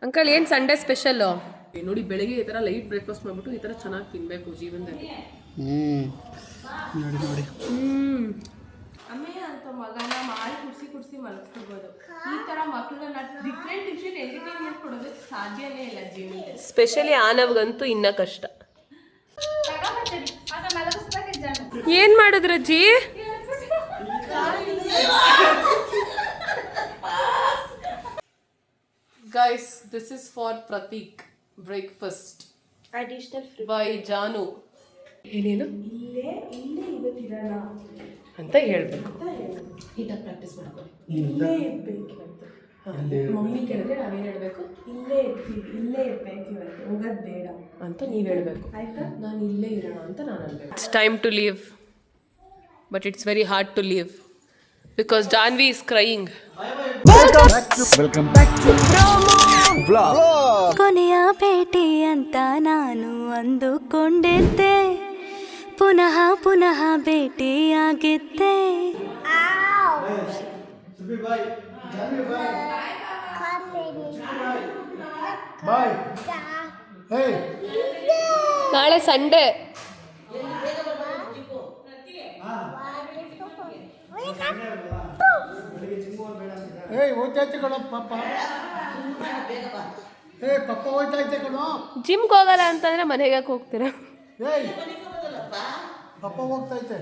Uncle ಏನು Sunday special? ನೋಡಿ ಬೆಳಗ್ಗೆ ಈ ಥರ ಲೈಟ್ ಬ್ರೇಕ್ಫಾಸ್ಟ್ ಮಾಡಿಬಿಟ್ಟು ಈ ಥರ ಚೆನ್ನಾಗಿ ತಿನ್ನಬೇಕು ಜೀವನದಲ್ಲಿ. ನೋಡಿ ನೋಡಿ ಅಮ್ಮಯ್ಯ ಅಂತ ಮಗನ ಮಾಡಿ ಕುಡಿಸಿ ಮಲಗಿಸ್ಬಿಡ್ಬೋದು. ಈ ಥರ ಮಕ್ಕಳನ್ನ ಡಿಫ್ರೆಂಟ್ ಎಂಟರ್ಟೈನ್ಮೆಂಟ್ ಕೊಡೋದಕ್ಕೆ ಸಾಧ್ಯನೇ ಇಲ್ಲ ಜೀವನದಲ್ಲಿ. ಸ್ಪೆಷಲಿ ಆನವ್ಗಂತೂ ಇನ್ನ ಕಷ್ಟ. ಏನ್ ಮಾಡಿದ್ರಜ್ಜಿ? Guys, this is for Pratik breakfast. Additional fruit by Janu. ಏನೇನು ಇಲ್ಲೇ ಇವತ್ತಿರೋಣ ಅಂತ ಹೇಳ್ಬೇಕು. ನೀಟಾಗಿ ಪ್ರಾಕ್ಟೀಸ್ ಮಾಡ್ಕೊಳ್ಳಿ. ಇಲ್ಲೇ ಇರ್ಬೇಕು ಇವತ್ತು. ಮಮ್ಮಿ ಕೇಳಿದ್ರೆ ನಾವೇನು ಹೇಳ್ಬೇಕು? ಇಲ್ಲೇ ಇರ್ಬೇಕು ಇವತ್ತು, ಹೋಗೋದು ಬೇಡ ಅಂತ ನೀವು ಹೇಳ್ಬೇಕು. ಆಯ್ತಾ? ನಾನು ಇಲ್ಲೇ ಇರೋಣ ಅಂತ ನಾನು ಹೇಳ್ಬೇಕು. It's time to leave, but it's very hard to leave because Janvi is crying. Welcome back to vlog. ಕೊನೆಯ ಭೇಟಿ ಅಂತ ನಾನು ಅಂದುಕೊಂಡಿದ್ದೆ, ಪುನಃ ಭೇಟಿಯಾಗಿದ್ದೆ. ನಾಳೆ ಸಂಡೇ. ಹೋಯ್ತಾಯ್ತೆ ಕಣೋ ಪಾಪ. ಪಪ್ಪ ಹೋಯ್ತಾಯ್ತೆ ಕಣೋ. ಜಿಮ್ಗೆ ಹೋಗಲ್ಲ ಅಂತಂದ್ರೆ ಮನೆಗೆ ಯಾಕೆ ಹೋಗ್ತೀರಾ? ಪಪ್ಪ ಹೋಗ್ತೈತೆ.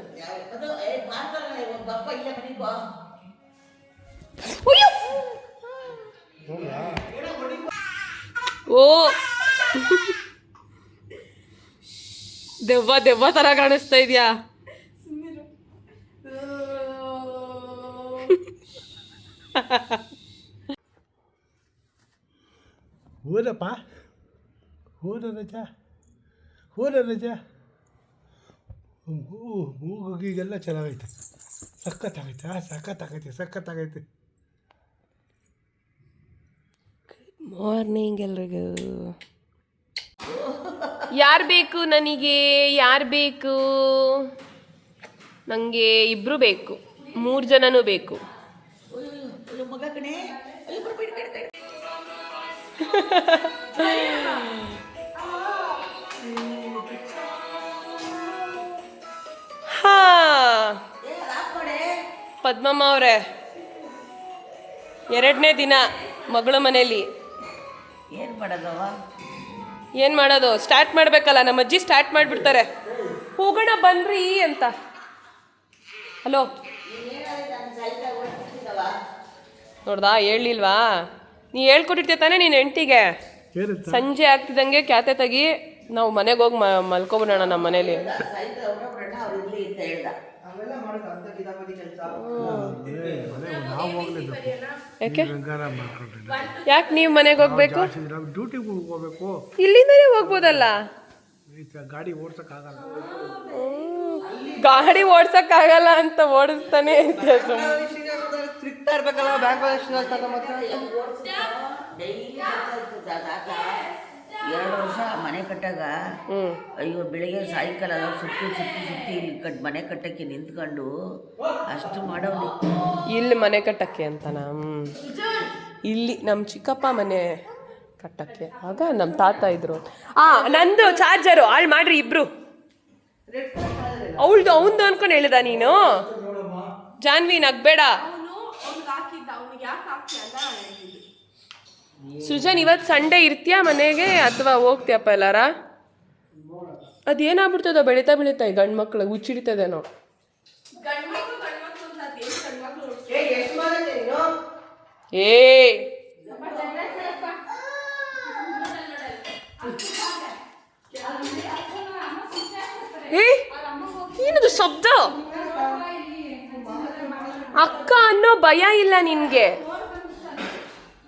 ಓ ದೆವ್ವ ತರ ಕಾಣಿಸ್ತಾ ಇದೆಯಾ? ಹೋದಪ್ಪ ಹೋದ ರಜಾ ಮೂಗಿಗೆಲ್ಲ ಚೆನ್ನಾಗೈತೆ. ಸಖತ್ತಾಗೈತೆ. ಮಾರ್ನಿಂಗ್ ಎಲ್ರಿಗೂ. ಯಾರು ಬೇಕು ನನಗೆ? ಯಾರು ಬೇಕು? ನನಗೆ ಇಬ್ಬರು ಬೇಕು, 3 ಜನನೂ ಬೇಕು. ಹಾ ಪದ್ಮಮ್ಮ ಅವರೇ, 2ನೇ ದಿನ ಮಗಳ ಮನೇಲಿ. ಏನು ಮಾಡೋದು? ಸ್ಟಾರ್ಟ್ ಮಾಡಬೇಕಲ್ಲ. ನಮ್ಮ ಅಜ್ಜಿ ಸ್ಟಾರ್ಟ್ ಮಾಡಿಬಿಡ್ತಾರೆ. ಹೋಗೋಣ ಬನ್ರಿ ಅಂತ. ಹಲೋ ನೋಡ್ದಾ? ಹೇಳಿಲ್ವಾ? ನೀ ಹೇಳ್ಕೊಟ್ಟಿರ್ತೀಯ ತಾನೇ ನೀನು ಹೆಂಡ್ತಿಗೆ. ಸಂಜೆ ಆಗ್ತಿದ್ದಂಗೆ ಕ್ಯಾತೆ ತೆಗಿ, ನಾವು ಮನೆಗೆ ಹೋಗಿ ಮಲ್ಕೊಬಿಡೋಣ ನಮ್ಮ ಮನೇಲಿ. ಯಾಕೆ ನೀವು ಮನೆಗೆ ಹೋಗ್ಬೇಕು? ಡ್ಯೂಟಿಗೆ ಹೋಗ್ಬೇಕು. ಇಲ್ಲಿಂದನೇ ಹೋಗ್ಬೋದಲ್ಲ. ಗಾಡಿ ಓಡ್ಸಕ್ಕಾಗಲ್ಲ ಅಂತ ಓಡಿಸ್ತಾನೆ ಇರ್ತೀಯ ಸುಮ್ಮನೆ. ಎರಡು ವರ್ಷ ಮನೆ ಕಟ್ಟಾಗ ಅಯ್ಯೋ ಬೆಳಿಗ್ಗೆ ಸಾಯಂಕಾಲ ಸುತ್ತಿ ಇಲ್ಲಿ ಮನೆ ಕಟ್ಟಕ್ಕೆ ನಿಂತ್ಕೊಂಡು ಅಷ್ಟು ಮಾಡೋದು. ಇಲ್ಲಿ ಮನೆ ಕಟ್ಟಕ್ಕೆ ಅಂತನ? ಇಲ್ಲಿ ನಮ್ಮ ಚಿಕ್ಕಪ್ಪ ಮನೆ ಕಟ್ಟಕ್ಕೆ. ಆಗ ನಮ್ಮ ತಾತ ಇದ್ರು. ನಂದು ಚಾರ್ಜರು ಹಾಳು ಮಾಡ್ರಿ ಇಬ್ರು. ಅವಂದು ಅನ್ಕೊಂಡು ಹೇಳಿದ ನೀನು? ಜಾನ್ವಿ ನಗ್ಬೇಡ. ಸೃಜನ್ ಇವತ್ತು ಸಂಡೇ ಇರ್ತೀಯಾ ಮನೆಗೆ ಅಥವಾ ಹೋಗ್ತೀಯಪ್ಪ ಎಲ್ಲಾರ? ಅದೇನಾಗ್ಬಿಡ್ತದೋ ಬೆಳೀತಾ ಈ ಗಂಡು ಮಕ್ಳಿಗೆ ಹುಚ್ಚಿಡಿತದೇನೋ. ಏನದು ಶಬ್ದ? ಅಕ್ಕ ಅನ್ನೋ ಭಯ ಇಲ್ಲ ನಿನ್ಗೆ?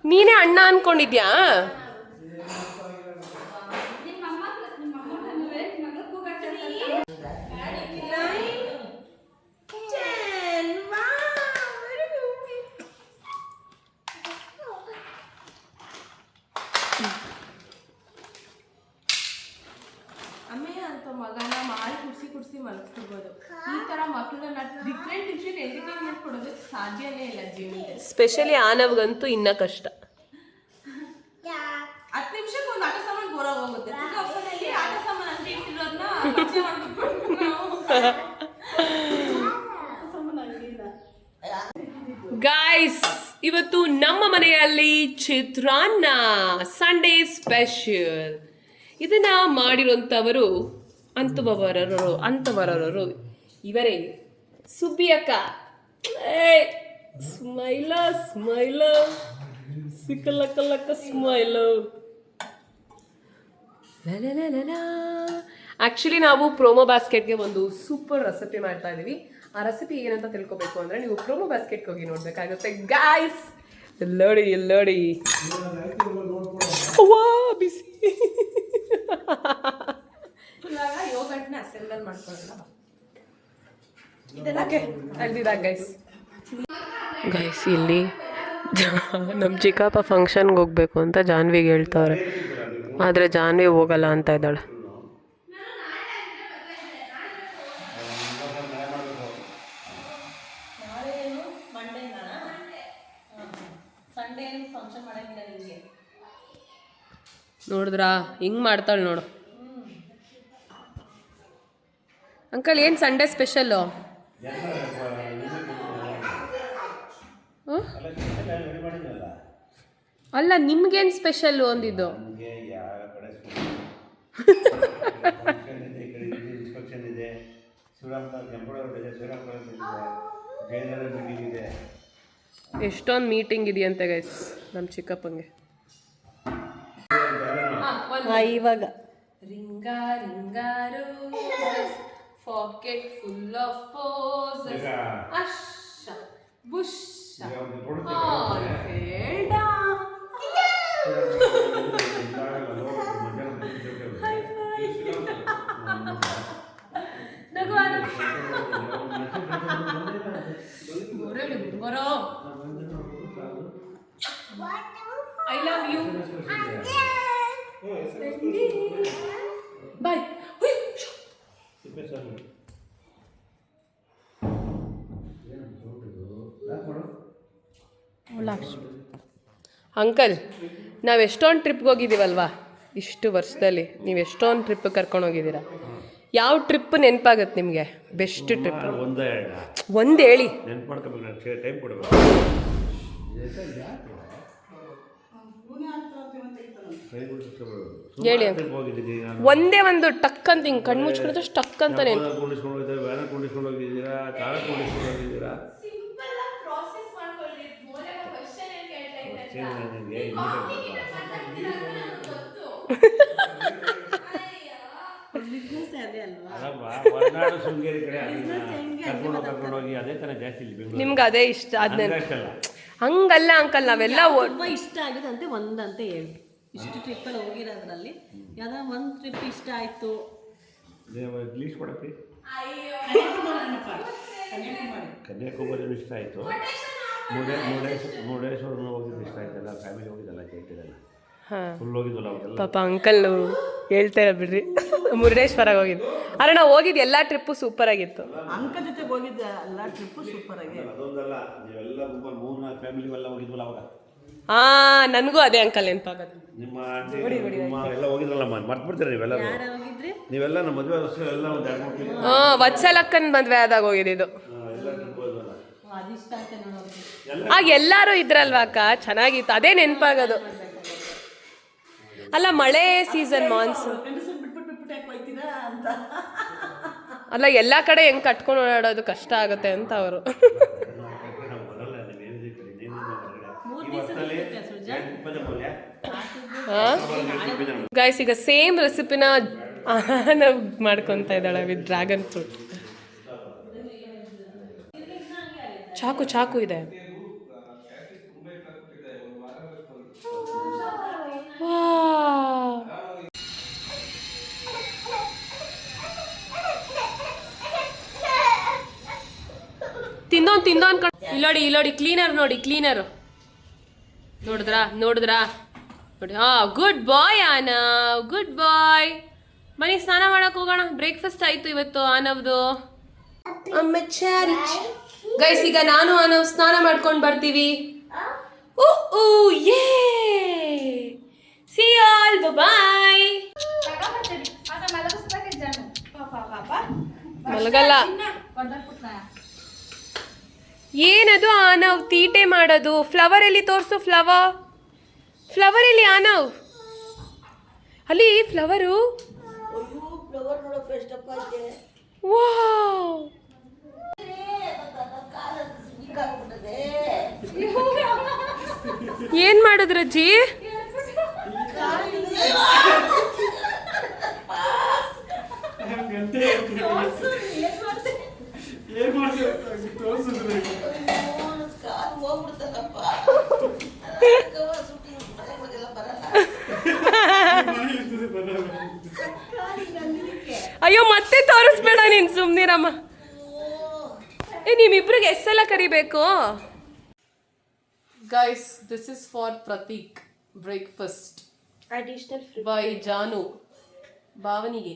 ನೀನೇ ಅಣ್ಣ ಅನ್ಕೊಂಡಿದ್ಯಾ? ಅಮ್ಮಯ್ಯ ಅಂತ ಮಗನ ಮಾಡಿ ಕುಡಿಸಿ ಮಲಗಿಸ್ಬಿಡ್ಬೋದು. ಈ ತರ ಮಕ್ಕಳನ್ನ ಡಿಫ್ರೆಂಟ್ ಎಂಟರ್ಟೈನ್ಮೆಂಟ್ ಕೊಡೋದಕ್ಕೆ ಸಾಧ್ಯನೇ ಇಲ್ಲ ಜೀವನದಲ್ಲಿ. ಸ್ಪೆಷಲಿ ಆನವ್ಗಂತೂ ಇನ್ನ ಕಷ್ಟ. ನಿಮಿಷಕ್ಕೆ ಒಂದು ಆಟ ಸಾಮಾನು ಬೋರಾಗಿ ಹೋಗುತ್ತೆ. ಅಲ್ಲಿ ಆಟ ಸಾಮಾನು ಅಂತ ಇಟ್ಟಿರೋದನ್ನ ಪರಿಚಯ ಮಾಡ್ಬಿಟ್ಟು ಗೈಸ್, ಇವತ್ತು ನಮ್ಮ ಮನೆಯಲ್ಲಿ ಚಿತ್ರಾನ್ನ ಸಂಡೇ ಸ್ಪೆಷಲ್. ಇದನ್ನ ಮಾಡಿರುವಂಥವರು ಅಂತವರರು ಇವರೇ ಸುಬ್ಬಿ ಅಕ್ಕ. ಸ್ಮೈಲ ಸಿಕ್ಕಲಕ್ಕ ಸ್ಮೈಲು. ಆ್ಯಕ್ಚುಲಿ ನಾವು ಪ್ರೋಮೋ ಬಾಸ್ಕೆಟ್ಗೆ ಒಂದು ಸೂಪರ್ ರೆಸಿಪಿ ಮಾಡ್ತಾ ಇದ್ದೀವಿ. ಆ ರೆಸಿಪಿ ಏನಂತ ತಿಳ್ಕೊಬೇಕು ಅಂದರೆ ನೀವು ಪ್ರೋಮೋ ಬಾಸ್ಕೆಟ್ಗೆ ಹೋಗಿ ನೋಡಬೇಕಾಗುತ್ತೆ ಗಾಯ್ಸ್. ಎಲ್ಲೋಡಿ ಬಿಸಿ. ಇವಾಗ ಯೋಗಟ್ನ ಅಸೆಂಬಲ್ ಮಾಡ್ಕೊಳ್ಳೋಣ. ಗೈಸ್ ಇಲ್ಲಿ ನಮ್ಮ ಚಿಕ್ಕಪ್ಪ ಫಂಕ್ಷನ್ಗೆ ಹೋಗ್ಬೇಕು ಅಂತ ಜಾನ್ವಿಗೆ ಹೇಳ್ತಾವ್ರೆ, ಆದರೆ ಜಾನ್ವಿ ಹೋಗಲ್ಲ ಅಂತ ಇದ್ದಾಳೆ. ನೋಡಿದ್ರಾ ಹಿಂಗೆ ಮಾಡ್ತಾಳೆ ನೋಡು. ಅಂಕಲ್ ಏನು ಸಂಡೇ ಸ್ಪೆಷಲ್ಲು? ಅಲ್ಲ ನಿಮ್ಗೇನು ಸ್ಪೆಷಲ್ಲು ಅಂದಿದ್ದು? ಎಷ್ಟೊಂದು ಮೀಟಿಂಗ್ ಇದೆಯಂತೆ ಗೈಸ್ ನಮ್ಮ ಚಿಕ್ಕಪ್ಪಂಗೆ. ಇವಾಗ ರಿಂಗಾರು ಪಾಕೆಟ್ ಫುಲ್ ಆಫ್ ಪೋಸಸ್ ಅಶ್ಶ ಬುಶ್ಶ all fall down. I love you. Bye. Uncle, ನಾವು ಎಷ್ಟೊಂದು ಟ್ರಿಪ್ಗೆ ಹೋಗಿದ್ದೀವಲ್ವಾ ಇಷ್ಟು ವರ್ಷದಲ್ಲಿ? ನೀವು ಎಷ್ಟೊಂದು ಟ್ರಿಪ್ ಕರ್ಕೊಂಡು ಹೋಗಿದ್ದೀರಾ? ಯಾವ ಟ್ರಿಪ್ ನೆನಪಾಗತ್ತೆ ನಿಮಗೆ? ಬೆಸ್ಟ್ ಟ್ರಿಪ್ ಒಂದು ಹೇಳಿ. ಹೇಳಿ ಒಂದೇ ಒಂದು ಟಕ್ ಅಂತ ಹಿಂಗೆ ಕಣ್ಣು ಮುಚ್ಕೊಂಡ್ರೆ ಟಕ್ ಅಂತ ನೆನಪು. ನಿಮ್ಗೆ ಅದೇ ಇಷ್ಟ ಆದ್ಮೇಲೆ ಹಂಗಲ್ಲ ಅಂಕಲ್, ನಾವೆಲ್ಲ ತುಂಬ ಇಷ್ಟ ಆಗಿದೆ ಅಂತ ಒಂದಂತ ಹೇಳಿ. ಇಷ್ಟು ಟ್ರಿಪ್ಪಲ್ಲಿ ಹೋಗಿರೋದ್ರಲ್ಲಿ ಯಾವ್ದಾರ ಒಂದು ಟ್ರಿಪ್ ಇಷ್ಟ ಆಯಿತು. ಕನ್ಯಾಕುಮಾರಿ ಇಷ್ಟ ಆಯಿತು, ಮುರುಡೇಶ್ವರ ಹೋಗಿದ್ದು ಇಷ್ಟ ಆಯ್ತಲ್ಲ, ಫ್ಯಾಮಿಲಿ ಹೋಗಿದ್ದಲ್ಲ, ಜೈಟಿದಲ್ಲ ಫುಲ್ ಹೋಗಿದ್ವಲ್ಲ ಅವಾಗೆಲ್ಲ. ಪಾಪ ಅಂಕಲ್ ಹೇಳ್ತಾರೆ ಬಿಡ್ರಿ, ಮುರುಡೇಶ್ವರ ಹೋಗಿದ್ದು. ಆದರೆ ನಾವು ಹೋಗಿದ್ದು ಎಲ್ಲ ಟ್ರಿಪ್ಪು ಸೂಪರ್ ಆಗಿತ್ತು. ಅಂಕ ಜೊತೆಗೆ ಹೋಗಿದ್ದ ಎಲ್ಲ ಟ್ರಿಪ್ಪು ಸೂಪರ್ ಆಗಿ. ಅದೊಂದಲ್ಲ, ನೀವೆಲ್ಲ 3-4 ಫ್ಯಾಮಿಲಿ ಎಲ್ಲ ಹೋಗಿದ್ವಲ್ಲ ಅವಾಗ. ನನಗೂ ಅದೇ ಅಂಕಲ್ ನೆನಪಾಗೋದು. ನಿಮ್ಮ ಎಲ್ಲ ಹೋಗಿದ್ರಲ್ಲ, ಮರ್ತ್ಬಿಡ್ತೀರ ನೀವೆಲ್ಲ. ನೀವೆಲ್ಲ ನಮ್ಮ ಮದುವೆ ವರ್ಷ ಎಲ್ಲ ಒಂದು 2-3 ವತ್ಸಲಕ್ಕನ ಮದುವೆ ಆದಾಗ ಹೋಗಿದ್ದು. ಎಲ್ಲ ಟ್ರಿಪ್ ಹೋದ್ವಲ್ಲ. ಅದಿಷ್ಟ ಆಯ್ತು ನೋಡೋದು. ಆಗ ಎಲ್ಲರೂ ಇದ್ರಲ್ವಾ ಅಕ್ಕ, ಚೆನ್ನಾಗಿತ್ತು, ಅದೇ ನೆನಪಾಗೋದು. ಅಲ್ಲ ಮಳೆ ಸೀಸನ್, ಮಾನ್ಸೂನ್ ಅಂತ ಅಲ್ಲ, ಎಲ್ಲ ಕಡೆ ಹೆಂಗೆ ಕಟ್ಕೊಂಡು ಓಡಾಡೋದು ಕಷ್ಟ ಆಗುತ್ತೆ ಅಂತ ಅವರು. ಗೈಸ್, ಈಗ ಸೇಮ್ ರೆಸಿಪಿನ ನಾವು ಮಾಡ್ಕೊತಾ ಇದ್ದಾಳೆ ವಿತ್ ಡ್ರ್ಯಾಗನ್ ಫ್ರೂಟ್. ಚಾಕು ಇದೆ. ತಿಂದೋನ್ ಇಲ್ಲೋಡಿ ಕ್ಲೀನರ್ ನೋಡಿ. ನೋಡಿದ್ರಾ ನೋಡಿ. ಗುಡ್ ಬಾಯ್ ಆನವ್, ಗುಡ್ ಬಾಯ್. ಬನ್ನಿ ಸ್ನಾನ ಮಾಡಕ್ ಹೋಗೋಣ. ಬ್ರೇಕ್ಫಾಸ್ಟ್ ಆಯ್ತು ಇವತ್ತು ಆನವ್ದು. ಗೈಸ್, ಈಗ ನಾನು ಆನವ್ ಸ್ನಾನ ಮಾಡ್ಕೊಂಡು ಬರ್ತೀವಿ. See you all all bye. ಮಲಗಲ್ಲ. ಏನದು ಆನವ್ ತೀಟೆ ಮಾಡೋದು? ಫ್ಲವರ್ ಎಲ್ಲಿ ತೋರಿಸು. ಫ್ಲವರ್ ಎಲ್ಲಿ ಆನವ್? ಅಲ್ಲಿ ಫ್ಲವರು. ಫ್ಲವರ್ ನೋಡಪ್ಪ ಎಷ್ಟಪ್ಪ ಇದೆ. ವಾವ್, ಏನ್ ಮಾಡಿದ್ರಜ್ಜಿ? ಅಯ್ಯೋ ಮತ್ತೆ ತೋರಿಸ್ಬೇಡ ನೀನ್, ಸುಮ್ನಿರಮ್ಮ. ನಿಮ್ಮಿಬ್ರಿಗೆ ಎಷ್ಟೆಲ್ಲ ಕರಿಬೇಕು? Guys, this is for Prateek breakfast additional by ಜಾನು. ಭಾವನಿಗೆ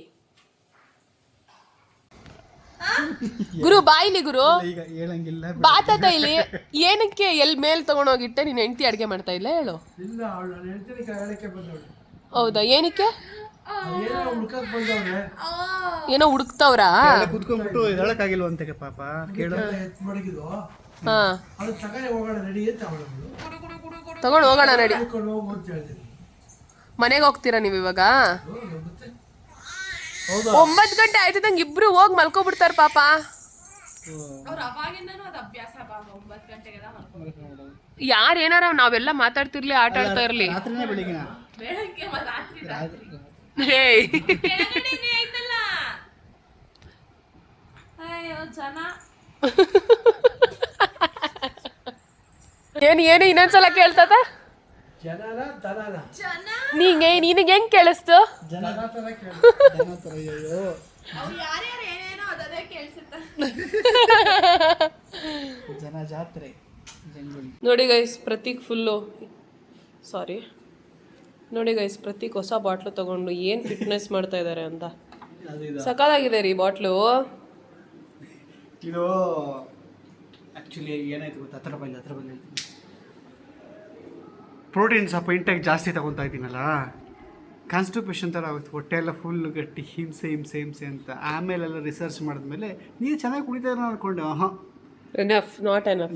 ಗುರು ಬಾಯಿಲಿ ಗುರು. ಈಗ ಹೇಳಂಗಿಲ್ಲ. ಬಾತದ ಇಲ್ಲಿ ಏನಕ್ಕೆ ಎಲ್ ಮೇಲ್ ತಗೊಂಡೋಗಿಟ್ಟೆ? ನೀನ್ ಹೆಂಡತಿ ಅಡ್ಗೆ ಮಾಡ್ತಾ ಇಲ್ಲ ಹೇಳು. ಇಲ್ಲ, ಅವಳು ನಾನು ಹೇಳ್ತೀನಿ ಹೇಳಕ್ಕೆ ಬಂದವಳು. ಹೌದಾ? ಏನಕ್ಕೆ? ಏನೋ ಹುಡ್ಕಕ್ ಬಂದವಳೆ. ಏನೋ ಹುಡುಕ್ತವ್ರಾ? ಕುತ್ಕೊಂಡ್ಬಿಟ್ಟು ಹೇಳಕ್ಕಾಗಿಲ್ವಂತೆ ಪಾಪ. ಕೇಳ ಮಡಗಿದ್ದು ಹಾ, ಅದು ತಗೊಂಡು ಹೋಗೋಣ ರೆಡಿ ಅಂತ ಅವಳು ತಗೊಂಡು ಹೋಗೋಣ ನಡಿ. ಕರ್ಕೊಂಡು ಹೋಗು ಅಂತ ಹೇಳ್ತೀನಿ. ಮನೆಗೆ ಹೋಗ್ತೀರಾ ನೀವು ಇವಾಗ? 9 ಗಂಟೆ ಆಯ್ತಿದಂಗೆ ಇಬ್ರು ಹೋಗಿ ಮಲ್ಕೊಬಿಡ್ತಾರ ಪಾಪ. ಯಾರು ಏನಾರ ನಾವೆಲ್ಲ ಮಾತಾಡ್ತಿರ್ಲಿ, ಆಟ ಆಡ್ತಾ ಇರ್ಲಿ. ರಾತ್ರಿನೇ ಬೆಳಿಗ್ಗೆ ಏನು ಇನ್ನೊಂದ್ಸಲ ಕೇಳ್ತದ? ಜನನ ದನನ ನಿನಗೆ ಹೆಂಗ್ ಕೇಳಿಸ್ತು? ಜನ ತರ ಅಯ್ಯೋ ಜನ ಜಾತ್ರೆ ಜಂಗುಳಿ. ನೋಡಿ ಗೈಸ್, ಪ್ರತೀಕ್ ಪ್ರತೀಕ್ ಹೊಸ ಬಾಟ್ಲು ತಗೊಂಡು ಏನು ಫಿಟ್ನೆಸ್ ಮಾಡ್ತಾ ಇದ್ದಾರೆ ಅಂತ. ಸಕಾಲಾಗಿದೆ ರೀ ಬಾಟ್ಲು. ಇದು ಆ್ಯಕ್ಚುಲಿ ಏನಾಯ್ತು ಗೊತ್ತಾ? ಹತ್ರ ಬಂದು ಹೇಳ್ತೀನಿ. ಪ್ರೋಟೀನ್ ಸ್ವಲ್ಪ ಇಂಟೆಕ್ ಜಾಸ್ತಿ ತಗೊತಾ ಇದ್ದೀನಲ್ಲ, ಕಾನ್ಸ್ಟಿಪೇಷನ್ ಥರ ಆಗುತ್ತೆ, ಹೊಟ್ಟೆ ಎಲ್ಲ ಫುಲ್ ಗಟ್ಟಿ, ಹಿಂಸೆ ಅಂತ. ಆಮೇಲೆಲ್ಲ ರಿಸರ್ಚ್ ಮಾಡಿದ್ಮೇಲೆ ನೀರು ಚೆನ್ನಾಗಿ ಕುಡಿತಾ ಇರೋ ಅಂದ್ಕೊಂಡೆ.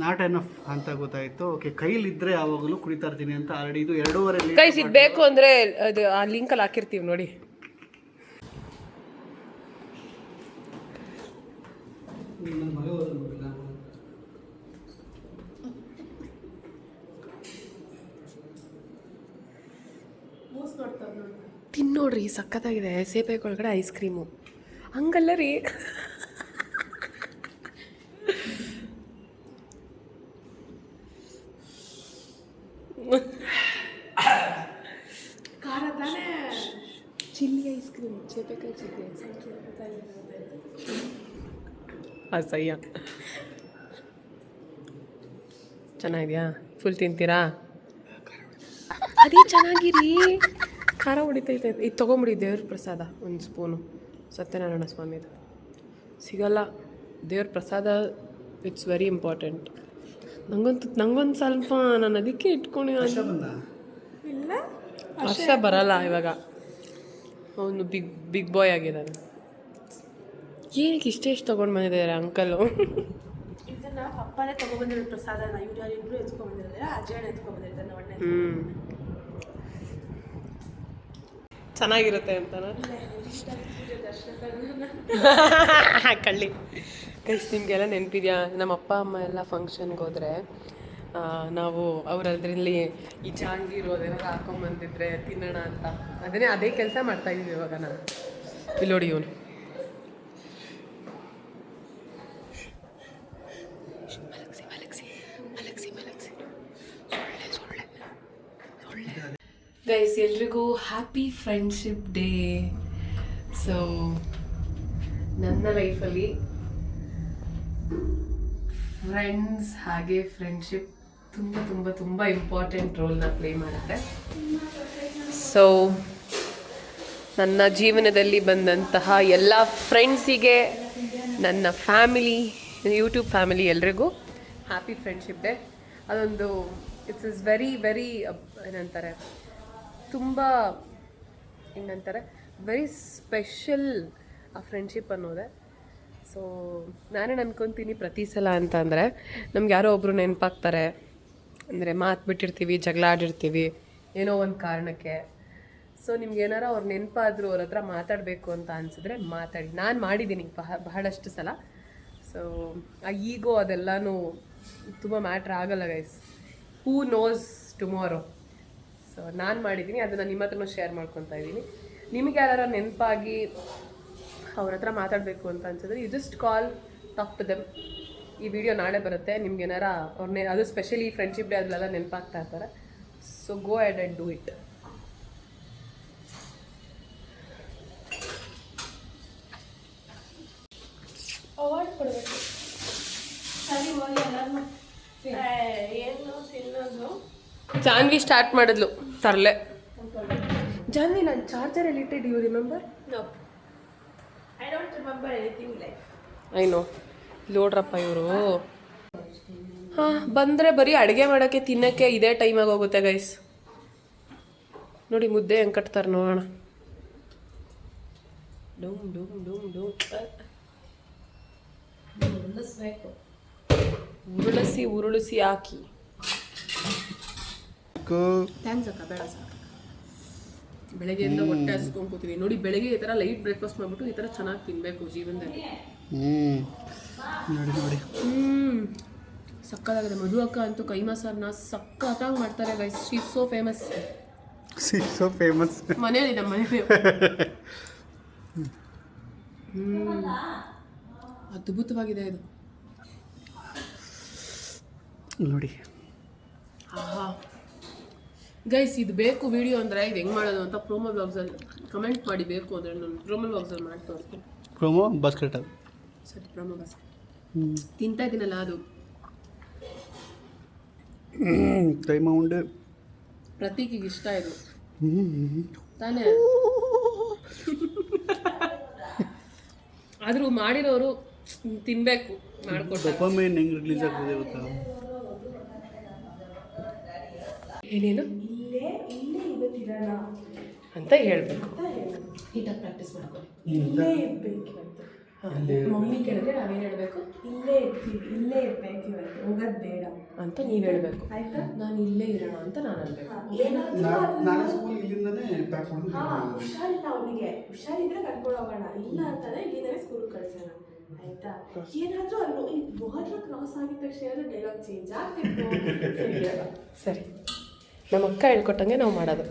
ನಾಟ್ ಎನಫ್ ಅಂತ ಗೊತ್ತಾಯಿತು. ಓಕೆ, ಕೈಲಿದ್ದರೆ ಯಾವಾಗಲೂ ಕುಡಿತಾ ಇರ್ತೀನಿ ಅಂತ. ಆಲ್ರೆಡಿ ಇದು 2.5 ಗೈಸ್, ಇದು ಬೇಕು ಅಂದರೆ ಅದು ಆ ಲಿಂಕಲ್ಲಿ ಹಾಕಿರ್ತೀವಿ ನೋಡಿ. ತಿನ್ನೋಡ್ರಿ, ಸಖತ್ತಾಗಿದೆ. ಸೇಬೆ ಒಳಗಡೆ ಐಸ್ ಕ್ರೀಮು. ಹಂಗಲ್ಲ ರೀ, ಚಿಲ್ಲಿ ಐಸ್ ಕ್ರೀಮ್, ಸೇಬೆಕಾಯಿ ಚಿಲ್ಲಿ ಐಸ್ ಕ್ರೀಮ್. ಅಸಹ್ಯ. ಚೆನ್ನಾಗಿದೆಯಾ? ಫುಲ್ ತಿಂತೀರಾ? ಅದೇ ಚೆನ್ನಾಗಿರಿ. ಖಾರ ಹೊಡಿತೈತೆ. ಇದು ತೊಗೊಂಬಿಡಿ, ದೇವ್ರ ಪ್ರಸಾದ 1 ಸ್ಪೂನು. ಸತ್ಯನಾರಾಯಣ ಸ್ವಾಮಿದು ಸಿಗಲ್ಲ ದೇವ್ರ ಪ್ರಸಾದ. It's very important. ನಂಗೊಂದು ಸ್ವಲ್ಪ, ನಾನು ಅದಕ್ಕೆ ಇಟ್ಕೊಂಡು. ಇಲ್ಲ, ವರ್ಷ ಬರಲ್ಲ ಇವಾಗ. ಅವನು ಬಿಗ್ ಬಾಯ್ ಆಗಿದ್ದಾನೆ. ಏನಕ್ಕೆ ಇಷ್ಟೆಷ್ಟು ತೊಗೊಂಡು ಬಂದಿದ್ದಾರೆ ಅಂಕಲು? ಇದನ್ನ ಪಪ್ಪನೇ ತಗೊಬಂದಿರೋ ಪ್ರಸಾದನ. ಇವ್ರು ಯಾರಿಬ್ರು ಎತ್ಕೊಂಡ್ಬಂದಿರಲಿಲ್ಲ, ಅಜಯನ ಎತ್ಕೊಂಡ್ಬಂದಿರ್ತಾರೆ ನಮ್ಮ ಅಣ್ಣ. ಚೆನ್ನಾಗಿರುತ್ತೆ ಅಂತನಾ? ಕಳ್ಳಿ ಗೈಸ್, ನಿಮಗೆಲ್ಲ ನೆನಪಿದೆಯಾ? ನಮ್ಮ ಅಪ್ಪ ಅಮ್ಮ ಎಲ್ಲ ಫಂಕ್ಷನ್ಗೆ ಹೋದರೆ ನಾವು ಅವರದ್ರಲ್ಲಿ ಈ ಜಾಂಗೀರು ಅದೆಲ್ಲ ಹಾಕೊಂಬಂದಿದ್ರೆ ತಿನ್ನೋಣ ಅಂತ. ಅದೇ ಕೆಲಸ ಮಾಡ್ತಾಯಿದ್ದೀವಿ ಇವಾಗ ನಾನು. ಇಲ್ಲಿ ನೋಡಿ ಇವನು. ಗೈಸ್, ಎಲ್ರಿಗೂ ಹ್ಯಾಪಿ ಫ್ರೆಂಡ್ಶಿಪ್ ಡೇ. ಸೊ ನನ್ನ ಲೈಫಲ್ಲಿ ಫ್ರೆಂಡ್ಸ್ ಹಾಗೆ ಫ್ರೆಂಡ್ಶಿಪ್ ತುಂಬ ತುಂಬ ತುಂಬ ಇಂಪಾರ್ಟೆಂಟ್ ರೋಲ್ನ ಪ್ಲೇ ಮಾಡುತ್ತೆ. ಸೊ ನನ್ನ ಜೀವನದಲ್ಲಿ ಬಂದಂತಹ ಎಲ್ಲ ಫ್ರೆಂಡ್ಸಿಗೆ, ನನ್ನ ಫ್ಯಾಮಿಲಿ, ಯೂಟ್ಯೂಬ್ ಫ್ಯಾಮಿಲಿ ಎಲ್ರಿಗೂ ಹ್ಯಾಪಿ ಫ್ರೆಂಡ್ಶಿಪ್ ಡೇ. ಅದೊಂದು ಇಟ್ಸ್ ವೆರಿ ಏನಂತಾರೆ, ತುಂಬ ಹಿಂಗಂತಾರೆ ವೆರಿ ಸ್ಪೆಷಲ್ ಆ ಫ್ರೆಂಡ್ಶಿಪ್ ಅನ್ನೋದೇ. ಸೊ ನಾನೇನು ಅನ್ಕೊತೀನಿ ಪ್ರತಿ ಸಲ ಅಂತ ಅಂದರೆ ನಮ್ಗೆ ಯಾರೋ ಒಬ್ಬರು ನೆನಪಾಗ್ತಾರೆ ಅಂದರೆ ಮಾತು ಬಿಟ್ಟಿರ್ತೀವಿ, ಜಗಳ ಆಡಿರ್ತೀವಿ ಏನೋ ಒಂದು ಕಾರಣಕ್ಕೆ. ಸೊ ನಿಮ್ಗೆ ಏನಾರ ಅವ್ರು ನೆನಪಾದ್ರು ಅವ್ರ ಹತ್ರ ಮಾತಾಡಬೇಕು ಅಂತ ಅನಿಸಿದ್ರೆ ಮಾತಾಡಿ. ನಾನು ಮಾಡಿದ್ದೀನಿ ಬಹಳಷ್ಟು ಸಲ. ಸೊ ಆ ಈಗೋ ಅದೆಲ್ಲನೂ ತುಂಬ ಮ್ಯಾಟ್ರ್ ಆಗಲ್ಲ guys. Who knows tomorrow. So ನಾನು ಮಾಡಿದ್ದೀನಿ, ಅದನ್ನು ನಿಮ್ಮ ಹತ್ರನೂ ಶೇರ್ ಮಾಡ್ಕೊತಾ ಇದ್ದೀನಿ. ನಿಮಗೆ ಯಾರು ನೆನಪಾಗಿ ಅವ್ರ ಹತ್ರ ಮಾತಾಡಬೇಕು ಅಂತ ಅನ್ಸಿದ್ರೆ you just call, talk to them. ಈ ವಿಡಿಯೋ ನಾಳೆ ಬರುತ್ತೆ. ನಿಮ್ಗೆ ಏನಾರ ಅವ್ರನ್ನೇ ಅದು ಸ್ಪೆಷಲಿ ಫ್ರೆಂಡ್ಶಿಪ್ ಡೇ ಅದೆಲ್ಲ ನೆನಪಾಗ್ತಾ ಇರ್ತಾರೆ. So go add and do it. Award ಕೊಡಬೇಕು. ಸರಿ ಹೋಗಿ ಎಲ್ಲರೂ ಏನು ತಿನ್ನೋದು. ಜಾನ್ವಿ ಸ್ಟಾರ್ಟ್ ಮಾಡಿದ್ಲು ತರಲೆ. ಜಾನ್ವಿ ನಾನು ಚಾರ್ಜರ್ ಎಲ್ಲಿಟ್ಟಿದ್ದು you remember? No, I don't remember anything life. I know. ನೋಡ್ರಪ್ಪ ಇವರು ಹಾಂ ಬಂದರೆ ಬರೀ ಅಡುಗೆ ಮಾಡೋಕ್ಕೆ ತಿನ್ನೋಕ್ಕೆ ಇದೇ ಟೈಮಾಗಿ ಹೋಗುತ್ತೆ ಗೈಸ್. ನೋಡಿ ಮುದ್ದೆ ಹೆಂಗೆ ಕಟ್ತಾರೆ ನೋಡೋಣ. ಡೂಮ್ ಡೂಮ್ ಡೂಮ್ ಡೂಮ್ ಉಳಿಸ್ಬೇಕು. ಉರುಳಿಸಿ ಹಾಕಿ. ಥ್ಯಾಂಕ್ಸ್ ಅಕ್ಕ, ಬೇಡ ಸಾಕು. ಬೆಳಗ್ಗೆಯಿಂದ ಹೊಟ್ಟೆ ಹಸ್ಕೊಂಡು ಕೂತೀವಿ ನೋಡಿ. ಬೆಳಗ್ಗೆ ಈ ಥರ ಲೈಟ್ ಬ್ರೇಕ್ಫಾಸ್ಟ್ ಮಾಡಿಬಿಟ್ಟು ಈ ಥರ ಚೆನ್ನಾಗಿ ತಿನ್ನಬೇಕು ಜೀವನದಲ್ಲಿ. ನೋಡಿ ಸಕ್ಕತ್ತಾಗಿದೆ. ಮಧು ಅಕ್ಕ ಅಂತೂ ಕೈಮಾ ಸಾರನ್ನ ಸಕ್ಕತ್ತಾಗಿ ಮಾಡ್ತಾರೆ guys. She is so famous. ಮನೆಯಲ್ಲಿ ನಮ್ಮ ಮನೆ ಅದ್ಭುತವಾಗಿದೆ ಇದು. ನೋಡಿ ಆಹಾ ಗೈಸ್, ಇದು ಬೇಕು ವಿಡಿಯೋ ಅಂದರೆ ಇದು ಹೆಂಗೆ ಮಾಡೋದು ಅಂತ ಪ್ರೋಮೋ ಬ್ಲಾಗ್ಸಲ್ಲಿ ಕಮೆಂಟ್ ಮಾಡಿ. ಬೇಕು ಅಂದರೆ ನಾನು ಪ್ರೋಮೋ ಬ್ಲಾಗ್ಸಲ್ಲಿ ಮಾಡಿ ತೋರಿಸ್ತೀನಿ. ಪ್ರೋಮೋ ಬಾಸ್ಕೆಟ್ ಅದು. ಸರಿ, ಪ್ರೋಮೋ ಬಾಸ್ಕೆಟ್ ತಿಂತಾ ಇದ್ದೀನಲ್ಲ ಅದು. ಕೈಮಾ ಉಂಡೆ ಪ್ರತೀಕಿಗೆ ಇಷ್ಟ ಇದು ತಾನೇ. ಆದರೂ ಮಾಡಿರೋರು ತಿನ್ನಬೇಕು ಮಾಡಿಕೊಟ್ಟು. ಡೋಪಮೈನ್ ಹೆಂಗೆ ರಿಲೀಸ್ ಆಗ್ತದೆ ಗೊತ್ತಾ? ಏನೇನು ಇಲ್ಲೇ ಇವತ್ತಿರೋಣ ಅಂತ ಹೇಳಬೇಕು. ನೀಟಾಗಿ ಪ್ರಾಕ್ಟೀಸ್ ಮಾಡ್ಕೊಳ್ಳಿ. ಇಲ್ಲೇ ಇರ್ಬೇಕು ಇವತ್ತು. ಮಮ್ಮಿ ಕೇಳಿದ್ರೆ ನಾವೇನು ಹೇಳಬೇಕು? ಇಲ್ಲೇ ಇರ್ತೀವಿ, ಇಲ್ಲೇ ಇರ್ಬೇಕು ಇವತ್ತು, ಹೋಗೋದು ಬೇಡ ಅಂತ ನೀವು ಹೇಳಬೇಕು. ಆಯ್ತಾ? ನಾನು ಇಲ್ಲೇ ಇರೋಣ ಅಂತ ನಾನು ಅನ್ಬೇಕು. ನಾಳೆ ಸ್ಕೂಲ್ ಇಲ್ಲಿಂದನೇ ಪ್ಯಾಕ್ ಮಾಡೋದು. ಹುಷಾರಿಲ್ಲ ಅವನಿಗೆ, ಹುಷಾರಿದ್ರೆ ಕರ್ಕೊಂಡು ಹೋಗೋಣ. ಇಲ್ಲ ಅಂತಂದ್ರೆ ಇಲ್ಲಿಂದನೇ ಸ್ಕೂಲ್ ಕಳ್ಸೋಣ. ಆಯ್ತಾ? ಏನಾದ್ರೂ ಅಲ್ಲಿ ಬಾರ್ಡರ್ ಕ್ರಾಸ್ ಆಗಿದ ತಕ್ಷಣ ಏನಾದ್ರೂ ಡೈಲಾಗ್ ಚೇಂಜ್ ಆಗ್ತಿತ್ತು. ಸರಿ, ನಮ್ಮ ಅಕ್ಕ ಹೇಳ್ಕೊಟ್ಟಂಗೆ ನಾವು ಮಾಡೋದು.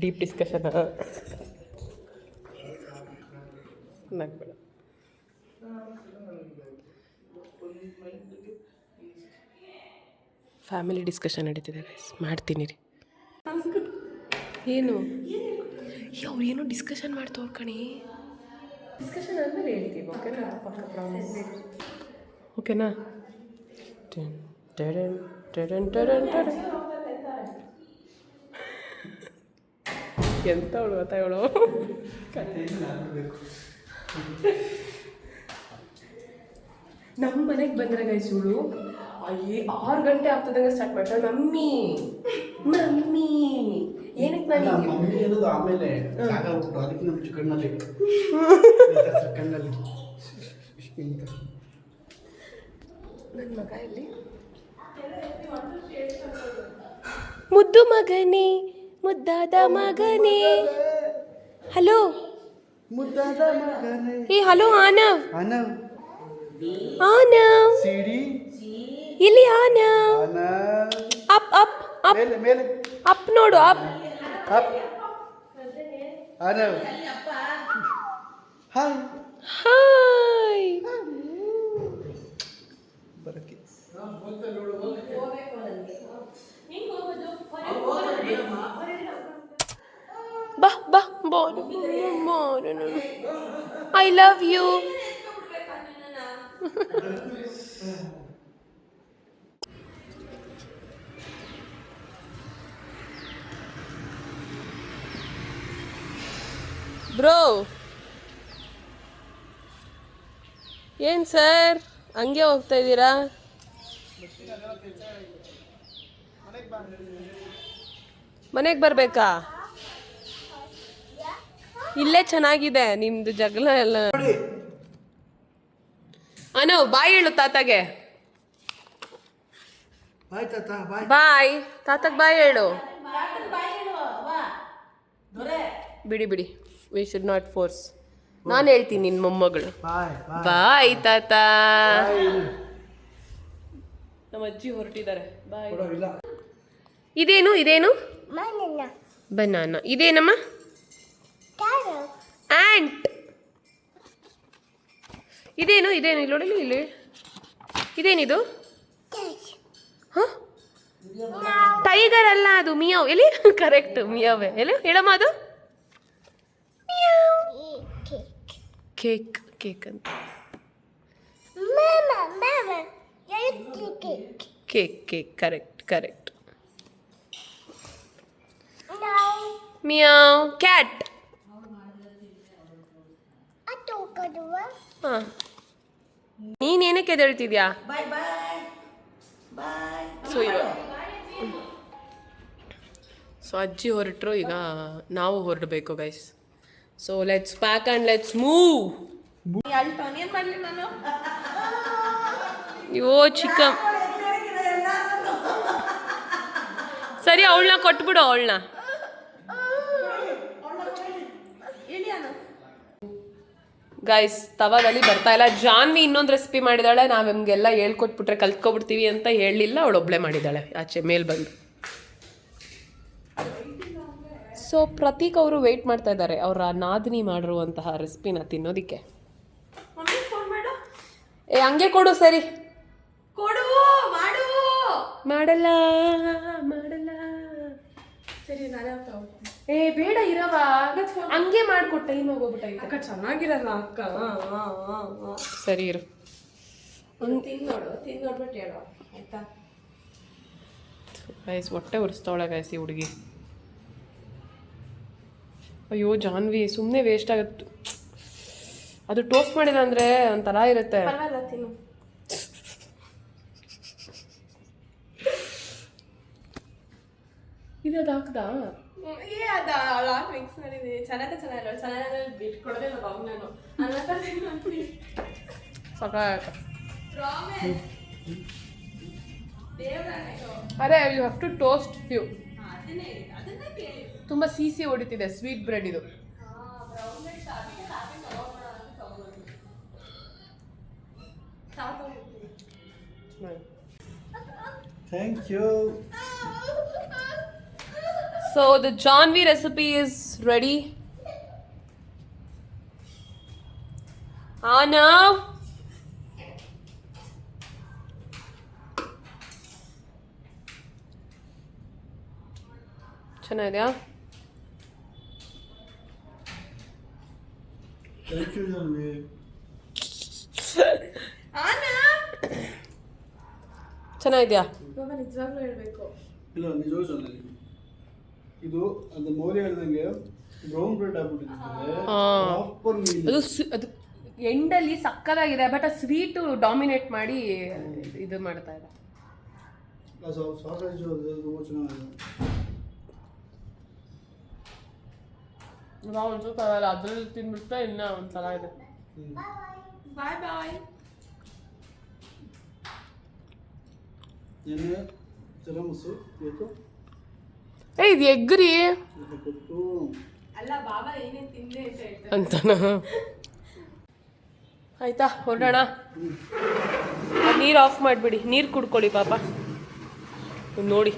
ಡೀಪ್ ಡಿಸ್ಕಷನ್ ನಗ್ಬೇಡ. ಫ್ಯಾಮಿಲಿ ಡಿಸ್ಕಷನ್ ನಡೀತಿದೆ ಗೈಸ್, ಮಾಡ್ತೀನಿ ರೀ. ಏನು ಅವ್ರು ಏನೋ ಡಿಸ್ಕಷನ್ ಮಾಡ್ತವ್ರು ಕಣಿ. ಡಿಸ್ಕಷನ್ ಆದಮೇಲೆ ಹೇಳ್ತೀವಿ. ಓಕೆನಾ? ಪಕ್ಕ ಪ್ರಾಮಿಸ್. ಓಕೆನಾ? ಎಂತ ಅವಳು ಗೊತ್ತಾ ಇವಳು? ನಮ್ಮ ಮನೆಗೆ ಬಂದರೆ ಗೈಸ್ ಇವಳು 6 ಗಂಟೆ ಆಗ್ತದಂಗೆ ಸ್ಟಾರ್ಟ್ ಮಾಡ್ತಾಳೆ. ಮಮ್ಮಿ ಮಮ್ಮಿ ಏನಕ್ಕೆ ನಾನು ಮಮ್ಮಿ ಅನ್ನೋದು ಆಮೇಲೆ ಸಾಕಾಗ್ಬಿಟ್ಟು ಅದಕ್ಕೆ ನಮ್ಮ ಚಿಕನ್ನಲ್ಲಿ ನನ್ನ ಮಗ ಎಲ್ಲಿ? ಮುದ್ದು ಮಗನೇ, ಮುದ್ದಾದ ಮಗನೇ. ಹಲೋ ಮುದ್ದಾದ ಮಗನೇ. ಏ ಹಲೋ ಆನವ್. ಆನವ್ ಆನವ್ ಸಿಡಿ ಇಲ್ಲಿ. Anav Anav up up up ಮೇಲೆ ಮೇಲೆ ಅಪ್ ನೋಡು. Up up Anav hi hi. ಬರಕ್ಕೆ ಬಾ ಬಾ bore bore. I love you. Bro ಏನು ಸರ್ ಹಂಗೆ ಹೋಗ್ತಾ ಇದ್ದೀರಾ? ಮನೆಗೆ ಬರಬೇಕಾ? ಇಲ್ಲೇ ಚೆನ್ನಾಗಿದೆ ನಿಮ್ದು ಜಗಳ ಎಲ್ಲ. ಅನು ಬಾಯ್ ಹೇಳು ತಾತಗೆ. ಬಾಯ್ ತಾತ ಬಾಯ್. ಬಾಯ್ ತಾತಗೆ ಬಾಯ್ ಹೇಳು. ಬಿಡಿ ಬಿಡಿ, ವಿ ಶುಡ್ ನಾಟ್ ಫೋರ್ಸ್. ನಾನು ಹೇಳ್ತೀನಿ ನಿನ್ನ ಮೊಮ್ಮಗಳು. ಬಾಯ್ ಬಾಯ್ ತಾತ. ನಮ್ಮ ಅಜ್ಜಿ ಹೊರಟಿದ್ದಾರೆ. ಬಾಯ್. ಇದೇನು ಇದೇನು? ಬನಾನಾ. ಇದೇನಮ್ಮ? ಆಂಟ್. ಇದೇನು ಇದೇನು? ಇಲ್ಲಿ ನೋಡಲಿ ಇಲ್ಲಿ. ಇದೇನಿದು? ಹಾಂ, ಟೈಗರ್ ಅಲ್ಲ ಅದು, ಮಿಯಾವ್. ಎಲ್ಲಿ? ಕರೆಕ್ಟ್, ಮಿಯಾವೇ. ಎಲ್ಲಿ ಹೇಳಮ್ಮ ಅದು? ಕೇಕ್. ಕೇಕ್ ಅಂತ. Cake cake. Correct correct. Meow. Cat. ಹಾಂ, ನೀನೇನಕ್ಕೆ ಎದ್ದೇಳ್ತಿದ್ಯಾ? ಬಾಯ್ ಬಾಯ್ ಬಾಯ್. ಸೊ ಅಜ್ಜಿ ಹೊರಟರು, ಈಗ ನಾವು ಹೊರಡಬೇಕು guys. So let's pack and let's move. ಏನ್ ಮಾಡ್ಲಿ ನಾನು? ಅಯ್ಯೋ ಚಿಕ್ಕ. ಸರಿ, ಅವಳನ್ನ ಕೊಟ್ಬಿಡು. ಅವಳನ್ನ ಗೈಸ್ ತವಾದಲ್ಲಿ ಬರ್ತಾ ಇಲ್ಲ. ಜಾನ್ವಿ ಇನ್ನೊಂದು ರೆಸಿಪಿ ಮಾಡಿದಾಳೆ. ನಾವು ನಮಗೆಲ್ಲ ಹೇಳ್ಕೊಟ್ಬಿಟ್ರೆ ಕಲ್ತ್ಕೊಬಿಡ್ತೀವಿ ಅಂತ ಹೇಳಲಿಲ್ಲ. ಅವಳು ಒಬ್ಬಳೇ ಮಾಡಿದ್ದಾಳೆ ಆಚೆ ಮೇಲೆ ಬಂದು. ಸೊ ಪ್ರತೀಕ್ ಅವರು ವೆಯ್ಟ್ ಮಾಡ್ತಾ ಇದ್ದಾರೆ ಅವರ ನಾದಿನಿ ಮಾಡಿರುವಂತಹ ರೆಸಿಪಿನ ತಿನ್ನೋದಕ್ಕೆ. ಏ ಹಂಗೆ ಕೊಡು. ಸರಿ ಕೊಡು, ಮಾಡು. ಮಾಡಲ್ಲ ಮಾಡಲ್ಲ. ಸರಿ, ನಾನೇ ಹೋಗ್ತಾ ಹೋಗ್ತೀನಿ. ಏ ಬೇಡ ಇರವ, ಹಂಗೆ ಮಾಡ್ಕೊಟ್ಟು ಟೈಮ್ ಆಗೋಗ್ಬಿಟ್ಟಾಯ್ತು. ಅಕ್ಕ ಚೆನ್ನಾಗಿರಲ್ಲ ಅಕ್ಕ. ಸರಿ ಇರು. ತಿನ್ನೋಡ್ಬಿಟ್ಟು ಹೇಳು ಆಯ್ತಾ? ಗೈಸ್ ಹೊಟ್ಟೆ ಉರಿಸ್ತಾವಳೆ ಗೈಸ್ ಈ ಹುಡುಗಿ. ಅಯ್ಯೋ ಜಾನ್ವಿ ಸುಮ್ಮನೆ ವೇಸ್ಟ್ ಆಗುತ್ತೆ. ಅದು ಟೋಸ್ಟ್ ಮಾಡಿಲ್ಲ ಅಂದರೆ ಒಂಥರ ಇರುತ್ತೆ. ಪರವಾಗಿಲ್ಲ, ತಿನ್ನು. ಇದು ಹಾಕ್ದಾ? ಮಿಕ್ಸ್ ಮಾಡಿದ್ದೀನಿ. ಚೆನ್ನಾಗಿಲ್ಲ ಬಿಟ್ಕೊಡೋದೇ ಇಲ್ಲ ಬಾಬು. ನಾನು are you have to toast few. ತುಂಬ ಸಿಹಿ ಹೊಡಿತಿದೆ. ಸ್ವೀಟ್ ಬ್ರೆಡ್ ಇದು. Thank you. So the Janvi recipe is ready. Anna. ಚೆನ್ನಾಗಿದೆಯಾ? Thank you Janvi. ಚೆನ್ನಾಗಿದೆಯಾ? ನಿಜವಾಗ್ಲೂ ಹೇಳ್ಬೇಕು. ಇಲ್ಲ ನಿಜವಾಗ್ಲೂ ಚೆನ್ನಾಗಿದೆ. ಇದು ಅದು ಮೌರ್ಯ ಹೇಳ್ದಂಗೆ ಬ್ರೌನ್ ಬ್ರೆಡ್ ಆಗ್ಬಿಟ್ಟಿದೆ. ಪ್ರಾಪರ್ ಮೀಲ್ ಅದು ಎಂಡಲ್ಲಿ ಸಕ್ಕದಾಗಿದೆ. ಬಟ್ ಆ ಸ್ವೀಟು ಡಾಮಿನೇಟ್ ಮಾಡಿ ಇದು ಮಾಡ್ತಾ ಇದೆ. ಸಾಸೇಜ್ ಅದು ಚೆನ್ನಾಗಿದೆ. ನಾವು ಒಂಚೂರು ಪರವಾಗಿಲ್ಲ, ಅದ್ರಲ್ಲಿ ತಿನ್ಬಿಟ್ರೆ ಇನ್ನೂ ಒಂಥರ ಇದೆ. ಬಾಯ್ ಬಾಯ್. ನೆನ್ನೆ ಚರಮಸು ಇವತ್ತು ಏ ಇದು ಎಗ್ರಿ ಕೊಟ್ಟು ಅಲ್ಲ ಬಾಬಾ ಏನೇನು ತಿಂದೆ ಅಂತ ಹೇಳ್ತಾರೆ ಅಂತನಾ? ಆಯ್ತಾ ಹೊರಡೋಣ. ನೀರು ಆಫ್ ಮಾಡಿಬಿಡಿ. ನೀರು ಕುಡ್ಕೊಳ್ಳಿ ಪಾಪ. ನೋಡಿ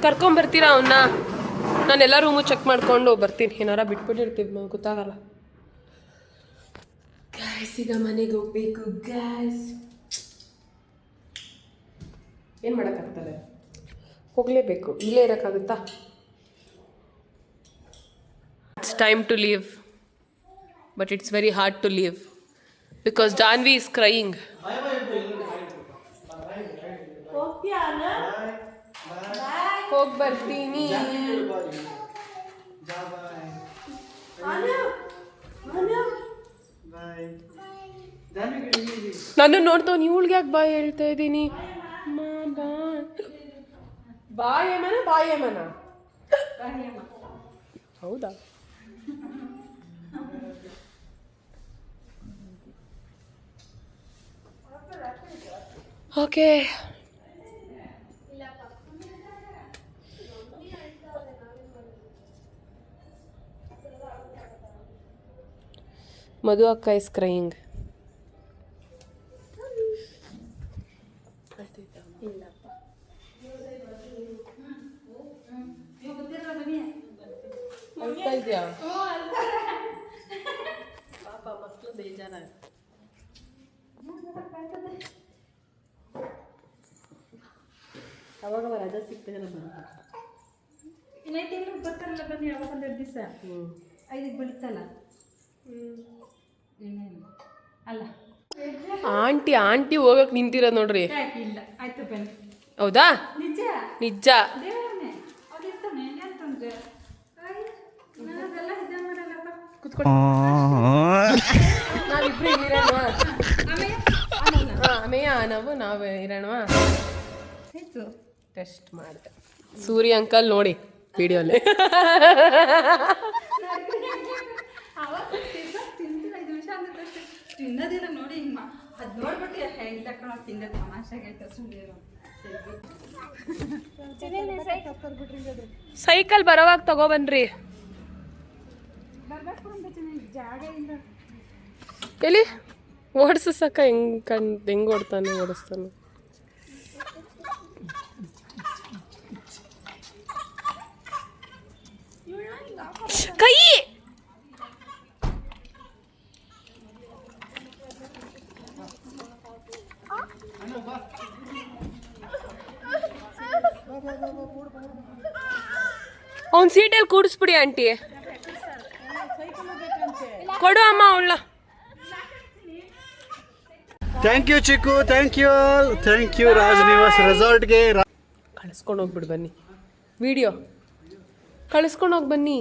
ಕರ್ಕೊಂಬರ್ತೀರಾ ಅವನ್ನ? ನಾನೆಲ್ಲ ರೂಮು ಚೆಕ್ ಮಾಡ್ಕೊಂಡು ಬರ್ತೀನಿ. ಏನಾರ ಬಿಟ್ಬಿಟ್ಟಿರ್ತೀವಿ ನಾವು ಗೊತ್ತಾಗಲ್ಲ. ಗ್ಯಾಸ್ ಈಗ ಮನೆಗೆ ಹೋಗ್ಬೇಕು. ಗ್ಯಾಸ್ ಏನು ಮಾಡೋಕ್ಕಾಗ್ತದೆ, ಹೋಗಲೇಬೇಕು. ಇಲ್ಲೇ ಇರೋಕ್ಕಾಗುತ್ತಾ? It's time to leave, but it's very hard to leave because Janvi is crying. ಹೋಗಿ ಬರ್ತೀನಿ. ನಾನು ನೋಡ್ತಾವ್ ಇವಳಿಗೆ ಯಾಕೆ ಬಾಯ್ ಹೇಳ್ತಾ ಇದ್ದೀನಿ. ಬಾಯಮನ ಹೌದಾ? ಓಕೆ. ಮಧು ಅಕ್ಕ ಇಸ್ ಕ್ರೈಯಿಂಗ್. ಅಳ್ತಾ ಇದೆಯಾ? ಪಾಪ ಮಕ್ಕಳು ಬೇಜಾರಾಗ ಅವಾಗ ರಜಾ ಸಿಗ್ತದಲ್ಲ ಬರ್ತಾರಲ್ಲ ಬನ್ನಿ ಯಾವಾಗ ಒಂದೆರಡು ದಿವಸ 5ಕ್ಕೆ ಬೆಳಿತಲ್ಲ ಅಲ್ಲ ಆಂಟಿ ಹೋಗಕ್ ನಿಂತಿರೋದು ನೋಡ್ರಿ. ಇಲ್ಲ ಆಯ್ತು ಬನ್ನಿ. ಹೌದಾ? ನಿಜ ನಿಜ. ದೇವರನ್ನೇ ಅವ್ರು ಇರ್ತಾನೆ ಅಂತಂದ್ರೆ ನಾವೆಲ್ಲ ನಿಜ ಮಾಡಲ್ಲಪ್ಪ. ಕುತ್ಕೊಂಡು ನಾವಿಬ್ರು ಇರೋಣವಾ? ಅಮೇಯ ನಾವು ಇರೋಣವಾ? ಆಯ್ತು ಟೆಸ್ಟ್ ಮಾಡಿದೆ. ಸೂರ್ಯ ಅಂಕಲ್ ನೋಡಿ ವಿಡಿಯೋಲಿ. ಅವಾಗ ತಿಂತೀನಿ 5 ನಿಮಿಷ ಅಂದಷ್ಟೇ ತಿನ್ನೋದಿಲ್ಲ ನೋಡಿ. ಹಿಂಗೆ ಅದು ನೋಡ್ಬಿಟ್ಟು ಹೆಂಗೆ ತಕೊಂಡು ತಿಂದ ತಮಾಷೆಗೆ ಸುಮ್ಮನೆ ಸೈಕಲ್ ಬರೋವಾಗ ತಗೊಬನ್ರಿ. ಎಲ್ಲಿ ಓಡಿಸಕ್ಕ ಹೆಂಗ್ ಓಡಿಸ್ತಾನೆ. ಕೈ ಅವ್ನ ಸೀಟಲ್ಲಿ ಕೂಡಿಸ್ಬಿಡಿ ಆಂಟಿ. ಕೊಡು ಅಮ್ಮ ಅವಳ. Thank you Chikku, thank you Raj Nivas ರೆಸಾರ್ಟ್ಗೆ. ಕಳಿಸ್ಕೊಂಡು ಹೋಗ್ಬಿಡು ಬನ್ನಿ. ವಿಡಿಯೋ ಕಳಿಸ್ಕೊಂಡು ಹೋಗಿ ಬನ್ನಿ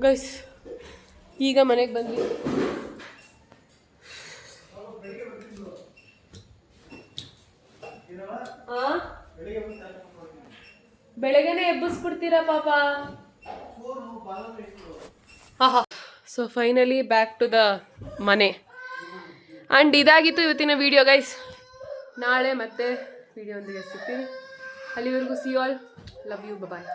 ಗೈಸ್. ಈಗ ಮನೆಗೆ ಬಂದ್ವಿ. ಬೆಳಗ್ಗೆನೆ ಎಬ್ಬಿಸ್ಬಿಡ್ತೀರಾ ಪಾಪ. So finally back to the ಮನೆ. ಆ್ಯಂಡ್ ಇದಾಗಿತ್ತು ಇವತ್ತಿನ ವಿಡಿಯೋ ಗೈಸ್. ನಾಳೆ ಮತ್ತೆ ವಿಡಿಯೋ ಒಂದಿಗೆ ಸಿಗ್ತೀನಿ. ಅಲ್ಲಿವರೆಗೂ see all, love you, bye.